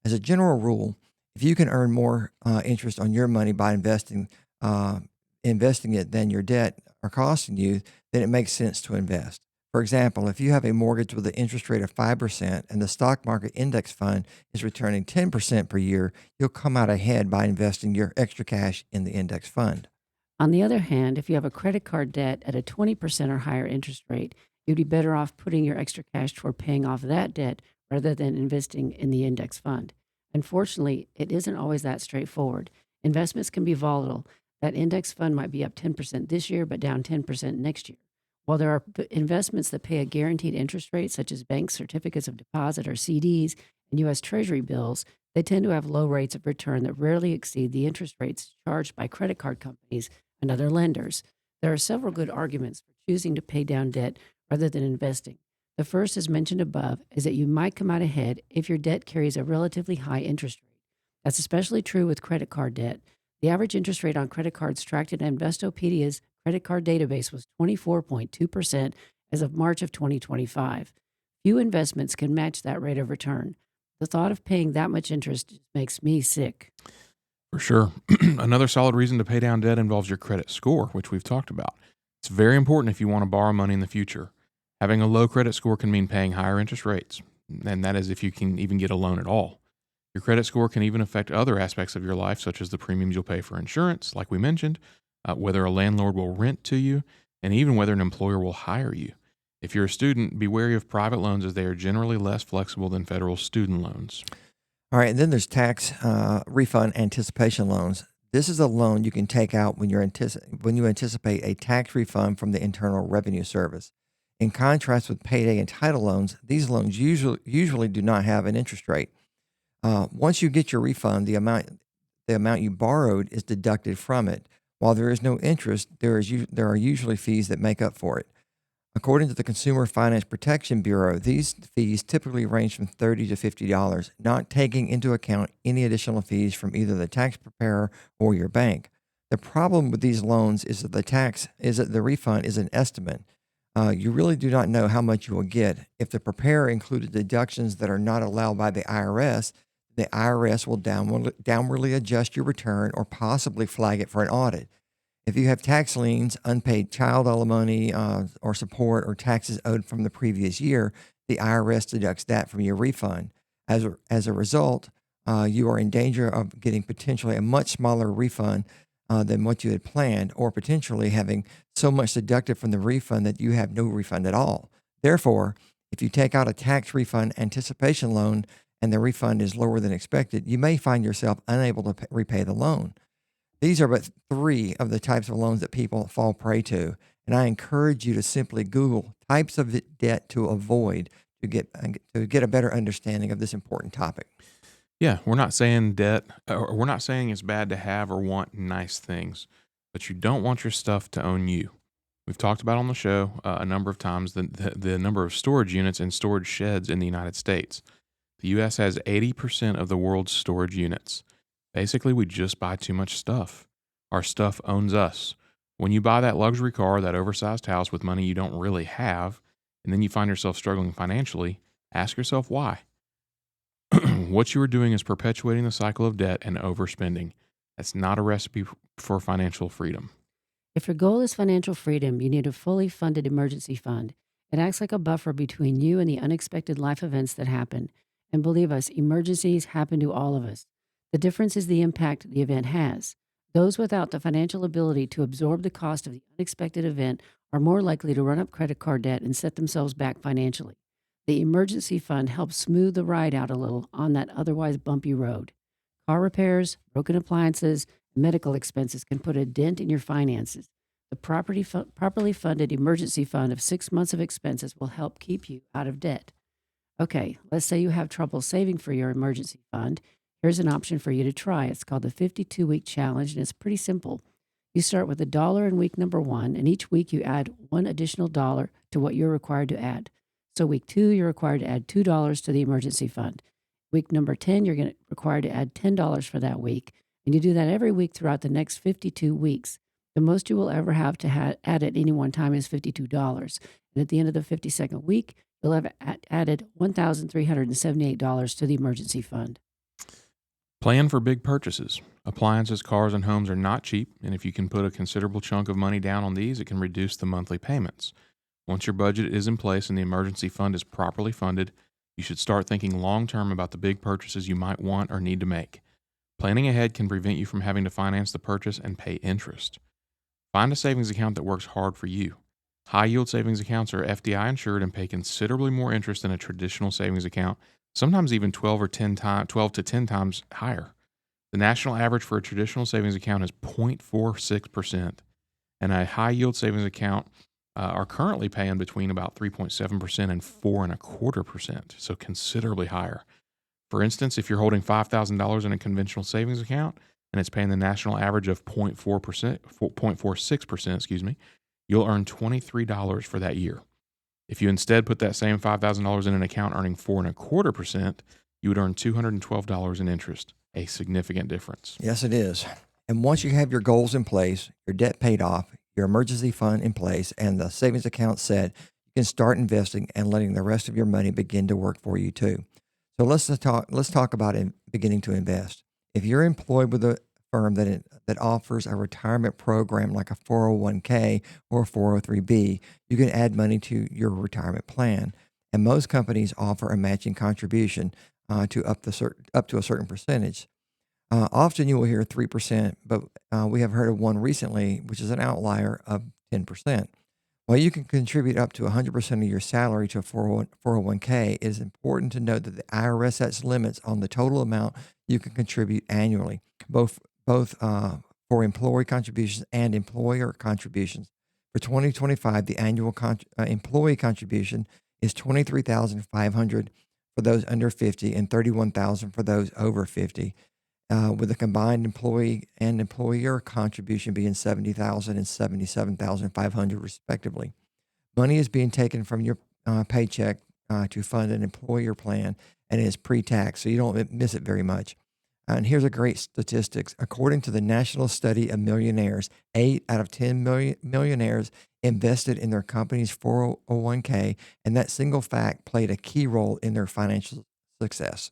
As a general rule, if you can earn more interest on your money by investing it than your debt are costing you, then it makes sense to invest. For example, if you have a mortgage with an interest rate of 5% and the stock market index fund is returning 10% per year, you'll come out ahead by investing your extra cash in the index fund. On the other hand, if you have a credit card debt at a 20% or higher interest rate, you'd be better off putting your extra cash toward paying off that debt rather than investing in the index fund. Unfortunately, it isn't always that straightforward. Investments can be volatile. That index fund might be up 10% this year, but down 10% next year. While there are investments that pay a guaranteed interest rate, such as bank certificates of deposit or CDs and U.S. Treasury bills, they tend to have low rates of return that rarely exceed the interest rates charged by credit card companies and other lenders. There are several good arguments for choosing to pay down debt rather than investing. The first, as mentioned above, is that you might come out ahead if your debt carries a relatively high interest rate. That's especially true with credit card debt. The average interest rate on credit cards tracked in Investopedia's credit card database was 24.2% as of March of 2025. Few investments can match that rate of return. The thought of paying that much interest makes me sick. For sure. Another solid reason to pay down debt involves your credit score, which we've talked about. It's very important if you want to borrow money in the future. Having a low credit score can mean paying higher interest rates, and that is if you can even get a loan at all. Your credit score can even affect other aspects of your life, such as the premiums you'll pay for insurance, like we mentioned, whether a landlord will rent to you, and even whether an employer will hire you. If you're a student, be wary of private loans as they are generally less flexible than federal student loans. All right, and then there's tax refund anticipation loans. This is a loan you can take out when you anticipate a tax refund from the Internal Revenue Service. In contrast with payday and title loans, these loans usually do not have an interest rate. Once you get your refund, the amount you borrowed is deducted from it. While there is no interest, there are usually fees that make up for it. According to the Consumer Finance Protection Bureau, these fees typically range from $30 to $50, not taking into account any additional fees from either the tax preparer or your bank. The problem with these loans is that the refund is an estimate. You really do not know how much you will get. If the preparer included deductions that are not allowed by the IRS will downwardly adjust your return or possibly flag it for an audit. If you have tax liens, unpaid child alimony or support, or taxes owed from the previous year, the IRS deducts that from your refund. As a result, you are in danger of getting potentially a much smaller refund than what you had planned, or potentially having so much deducted from the refund that you have no refund at all. Therefore, if you take out a tax refund anticipation loan and the refund is lower than expected, you may find yourself unable to repay the loan. These are but three of the types of loans that people fall prey to, and I encourage you to simply Google types of debt to avoid to get a better understanding of this important topic. Yeah, we're not saying debt, or we're not saying it's bad to have or want nice things, but you don't want your stuff to own you. We've talked about on the show a number of times the number of storage units and storage sheds in the United States. The U.S. has 80% of the world's storage units. Basically, we just buy too much stuff. Our stuff owns us. When you buy that luxury car, that oversized house with money you don't really have, and then you find yourself struggling financially, ask yourself why. What you are doing is perpetuating the cycle of debt and overspending. That's not a recipe for financial freedom. If your goal is financial freedom, you need a fully funded emergency fund. It acts like a buffer between you and the unexpected life events that happen. And believe us, emergencies happen to all of us. The difference is the impact the event has. Those without the financial ability to absorb the cost of the unexpected event are more likely to run up credit card debt and set themselves back financially. The emergency fund helps smooth the ride out a little on that otherwise bumpy road. Car repairs, broken appliances, and medical expenses can put a dent in your finances. The properly funded emergency fund of 6 months of expenses will help keep you out of debt. Okay, let's say you have trouble saving for your emergency fund. Here's an option for you to try. It's called the 52-week challenge, and it's pretty simple. You start with $1 in week number 1, and each week you add $1 additional to what you're required to add. So week 2, you're required to add $2 to the emergency fund. Week number 10, you're required to add $10 for that week, and you do that every week throughout the next 52 weeks. The most you will ever have to add at any one time is $52, and at the end of the 52nd week, you'll have added $1,378 to the emergency fund. Plan for big purchases. Appliances, cars, and homes are not cheap, and if you can put a considerable chunk of money down on these, it can reduce the monthly payments. Once your budget is in place and the emergency fund is properly funded, you should start thinking long-term about the big purchases you might want or need to make. Planning ahead can prevent you from having to finance the purchase and pay interest. Find a savings account that works hard for you. High-yield savings accounts are FDI insured and pay considerably more interest than a traditional savings account, sometimes even 12 to 10 times higher. The national average for a traditional savings account is 0.46%, and a high-yield savings account are currently paying between about 3.7% and 4.25%, so considerably higher. For instance, if you're holding $5,000 in a conventional savings account and it's paying the national average of 0.46%, you'll earn $23 for that year. If you instead put that same $5,000 in an account earning 4.25%, you would earn $212 in interest, a significant difference. Yes, it is. And once you have your goals in place, your debt paid off, your emergency fund in place, and the savings account set, you can start investing and letting the rest of your money begin to work for you too. So let's talk about beginning to invest. If you're employed with a firm that offers a retirement program like a 401k or a 403b, you can add money to your retirement plan. And most companies offer a matching contribution to up to a certain percentage. Often you will hear 3%, but we have heard of one recently, which is an outlier of 10%. While you can contribute up to 100% of your salary to a 401k, it is important to note that the IRS sets limits on the total amount you can contribute annually, both for employee contributions and employer contributions. For 2025, the annual employee contribution is $23,500 for those under 50 and $31,000 for those over 50. With the combined employee and employer contribution being $70,000 and $77,500 respectively. Money is being taken from your paycheck to fund an employer plan, and it is pre-tax, so you don't miss it very much. And here's a great statistics. According to the National Study of Millionaires, 8 out of 10 millionaires invested in their company's 401k, and that single fact played a key role in their financial success.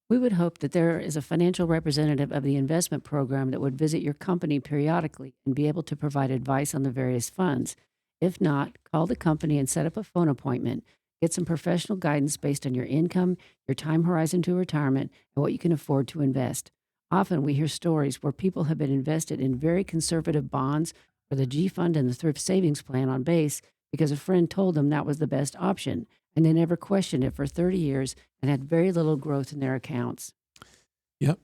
We would hope that there is a financial representative of the investment program that would visit your company periodically and be able to provide advice on the various funds. If not, call the company and set up a phone appointment. Get some professional guidance based on your income, your time horizon to retirement, and what you can afford to invest. Often we hear stories where people have been invested in very conservative bonds or the G Fund and the Thrift Savings Plan on base because a friend told them that was the best option, and they never questioned it for 30 years and had very little growth in their accounts. Yep.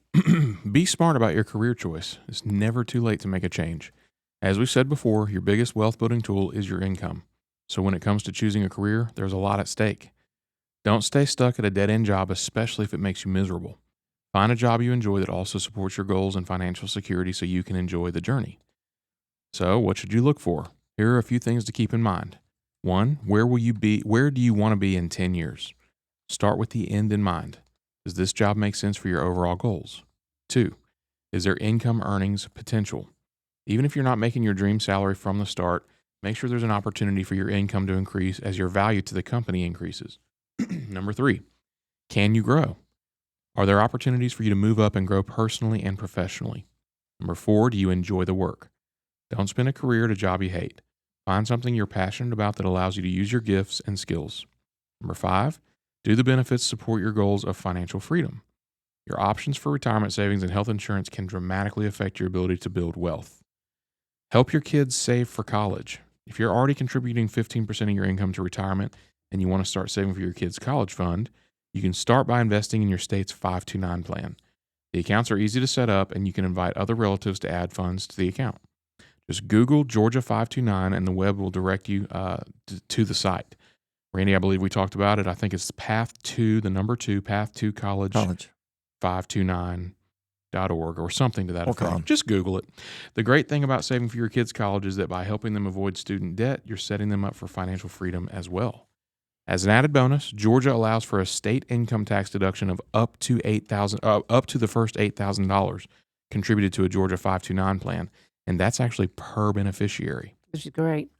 Be smart about your career choice. It's never too late to make a change. As we said before, your biggest wealth building tool is your income. So when it comes to choosing a career, there's a lot at stake. Don't stay stuck at a dead-end job, especially if it makes you miserable. Find a job you enjoy that also supports your goals and financial security so you can enjoy the journey. So what should you look for? Here are a few things to keep in mind. 1, where do you want to be in 10 years? Start with the end in mind. Does this job make sense for your overall goals? 2, is there income earnings potential? Even if you're not making your dream salary from the start, make sure there's an opportunity for your income to increase as your value to the company increases. Number 3, can you grow? Are there opportunities for you to move up and grow personally and professionally? Number 4, do you enjoy the work? Don't spend a career at a job you hate. Find something you're passionate about that allows you to use your gifts and skills. Number 5, do the benefits support your goals of financial freedom? Your options for retirement savings and health insurance can dramatically affect your ability to build wealth. Help your kids save for college. If you're already contributing 15% of your income to retirement and you want to start saving for your kids' college fund, you can start by investing in your state's 529 plan. The accounts are easy to set up, and you can invite other relatives to add funds to the account. Just Google Georgia 529 and the web will direct you to the site. Randy, I believe we talked about it. I think it's Path2, the number 2, Path2 College 529.org or something to that effect. Just Google it. The great thing about saving for your kids' college is that by helping them avoid student debt, you're setting them up for financial freedom as well. As an added bonus, Georgia allows for a state income tax deduction of up to the first $8,000 contributed to a Georgia 529 plan, and that's actually per beneficiary. Which is great.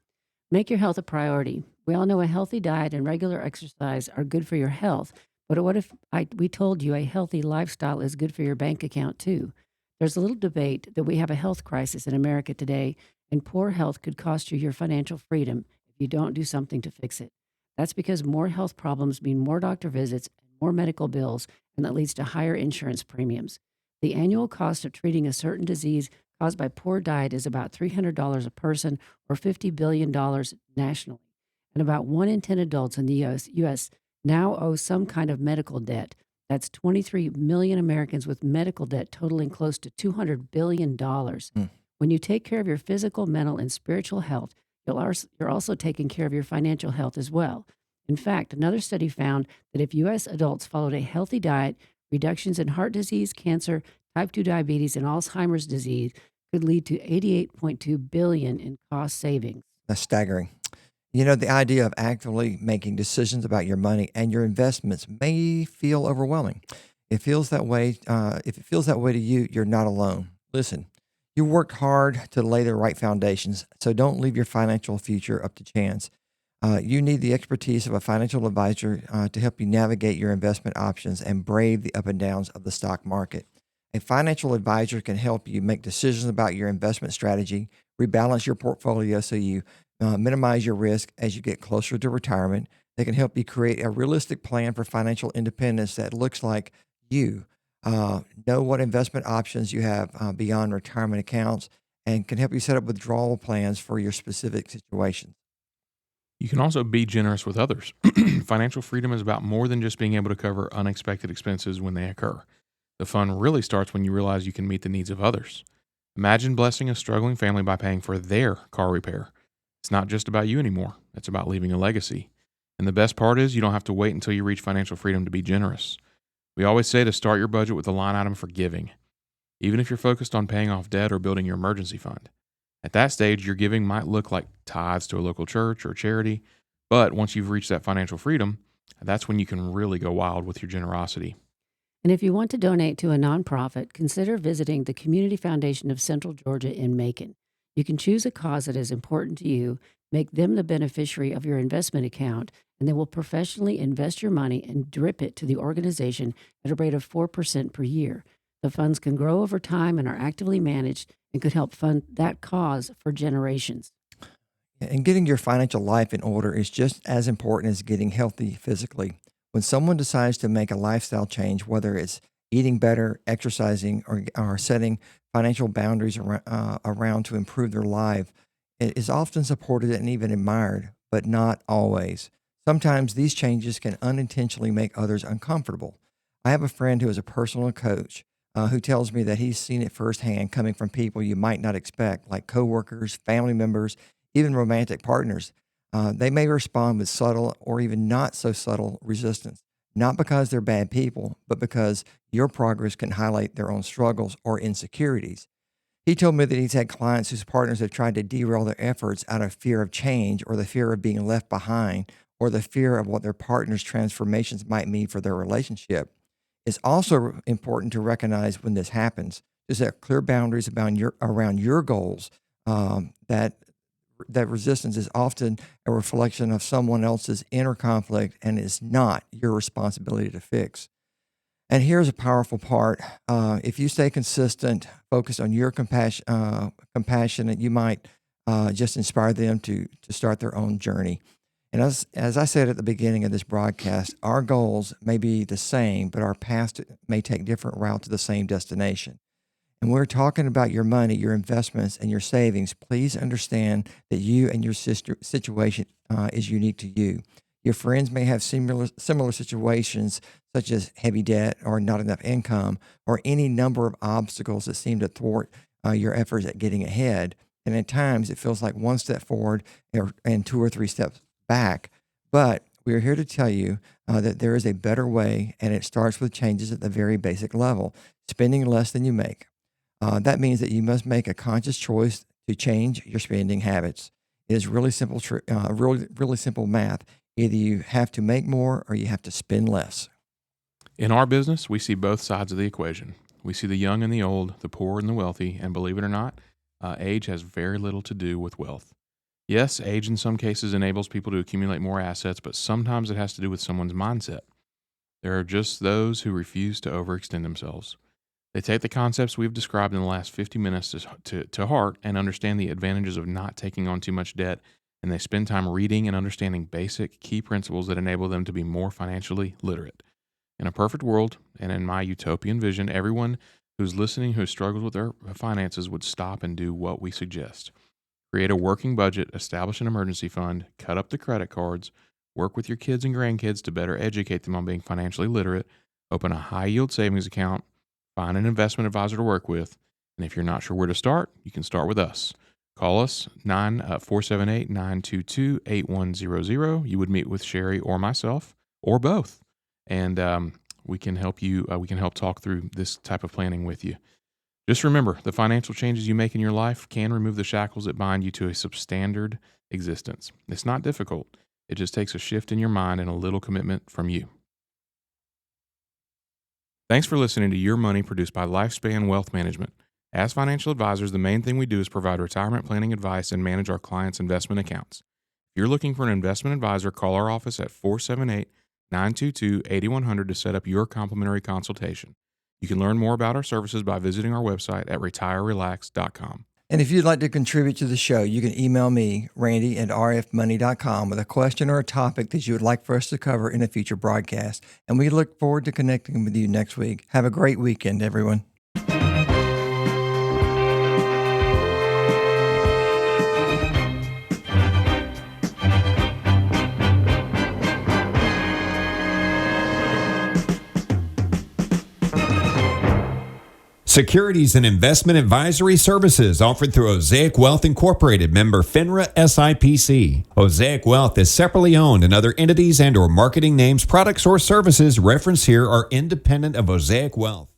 Make your health a priority. We all know a healthy diet and regular exercise are good for your health, but what if we told you a healthy lifestyle is good for your bank account too? There's a little debate that we have a health crisis in America today, and poor health could cost you your financial freedom if you don't do something to fix it. That's because more health problems mean more doctor visits and more medical bills, and that leads to higher insurance premiums. The annual cost of treating a certain disease caused by poor diet is about $300 a person or $50 billion nationally. And about 1 in 10 adults in the U.S. now owe some kind of medical debt. That's 23 million Americans with medical debt totaling close to $200 billion. When you take care of your physical, mental, and spiritual health, you're also taking care of your financial health as well. In fact, another study found that if U.S. adults followed a healthy diet, reductions in heart disease, cancer, type 2 diabetes, and Alzheimer's disease could lead to $88.2 billion in cost savings. That's staggering. You know, the idea of actively making decisions about your money and your investments may feel overwhelming. It feels that way. If it feels that way to you, you're not alone. Listen, you worked hard to lay the right foundations, so don't leave your financial future up to chance. You need the expertise of a financial advisor to help you navigate your investment options and brave the up and downs of the stock market. A financial advisor can help you make decisions about your investment strategy, rebalance your portfolio so you minimize your risk as you get closer to retirement. They can help you create a realistic plan for financial independence that looks like you. Know what investment options you have beyond retirement accounts and can help you set up withdrawal plans for your specific situation. You can also be generous with others. Financial freedom is about more than just being able to cover unexpected expenses when they occur. The fun really starts when you realize you can meet the needs of others. Imagine blessing a struggling family by paying for their car repair. It's not just about you anymore. It's about leaving a legacy. And the best part is you don't have to wait until you reach financial freedom to be generous. We always say to start your budget with a line item for giving, even if you're focused on paying off debt or building your emergency fund. At that stage, your giving might look like tithes to a local church or charity, but once you've reached that financial freedom, that's when you can really go wild with your generosity. And if you want to donate to a nonprofit, consider visiting the Community Foundation of Central Georgia in Macon. You can choose a cause that is important to you, make them the beneficiary of your investment account, and they will professionally invest your money and drip it to the organization at a rate of 4% per year. The funds can grow over time and are actively managed and could help fund that cause for generations. And getting your financial life in order is just as important as getting healthy physically. When someone decides to make a lifestyle change, whether it's eating better, exercising, or setting financial boundaries around to improve their life, it is often supported and even admired, but not always. Sometimes these changes can unintentionally make others uncomfortable. I have a friend who is a personal coach who tells me that he's seen it firsthand coming from people you might not expect, like coworkers, family members, even romantic partners. They may respond with subtle or even not so subtle resistance, not because they're bad people, but because your progress can highlight their own struggles or insecurities. He told me that he's had clients whose partners have tried to derail their efforts out of fear of change or the fear of being left behind or the fear of what their partner's transformations might mean for their relationship. It's also important to recognize when this happens, to set clear boundaries around your goals. That resistance is often a reflection of someone else's inner conflict and is not your responsibility to fix. And here's a powerful part. If you stay consistent, focused on your compassionate, you might just inspire them to start their own journey. And as I said at the beginning of this broadcast, our goals may be the same, but our paths may take different routes to the same destination. And we're talking about your money, your investments, and your savings. Please understand that you and your situation is unique to you. Your friends may have similar situations, such as heavy debt or not enough income, or any number of obstacles that seem to thwart your efforts at getting ahead. And at times, it feels like one step forward and two or three steps back. But we are here to tell you that there is a better way, and it starts with changes at the very basic level, spending less than you make. That means that you must make a conscious choice to change your spending habits. It is really simple, really simple math. Either you have to make more or you have to spend less. In our business, we see both sides of the equation. We see the young and the old, the poor and the wealthy, and believe it or not, age has very little to do with wealth. Yes, age in some cases enables people to accumulate more assets, but sometimes it has to do with someone's mindset. There are just those who refuse to overextend themselves. They take the concepts we've described in the last 50 minutes to heart and understand the advantages of not taking on too much debt, and they spend time reading and understanding basic key principles that enable them to be more financially literate. In a perfect world, and in my utopian vision, everyone who's listening who struggles with their finances would stop and do what we suggest. Create a working budget, establish an emergency fund, cut up the credit cards, work with your kids and grandkids to better educate them on being financially literate, open a high-yield savings account, find an investment advisor to work with, and if you're not sure where to start, you can start with us. Call us 478-922-8100. You would meet with Sherry or myself, or both, and we can help you. We can help talk through this type of planning with you. Just remember, the financial changes you make in your life can remove the shackles that bind you to a substandard existence. It's not difficult. It just takes a shift in your mind and a little commitment from you. Thanks for listening to Your Money, produced by Lifespan Wealth Management. As financial advisors, the main thing we do is provide retirement planning advice and manage our clients' investment accounts. If you're looking for an investment advisor, call our office at 478-922-8100 to set up your complimentary consultation. You can learn more about our services by visiting our website at retirerelax.com. And if you'd like to contribute to the show, you can email me, randy@rfmoney.com, with a question or a topic that you would like for us to cover in a future broadcast. And we look forward to connecting with you next week. Have a great weekend, everyone. Securities and investment advisory services offered through Osaic Wealth Incorporated, member FINRA SIPC. Osaic Wealth is separately owned, and other entities and or marketing names, products, or services referenced here are independent of Osaic Wealth.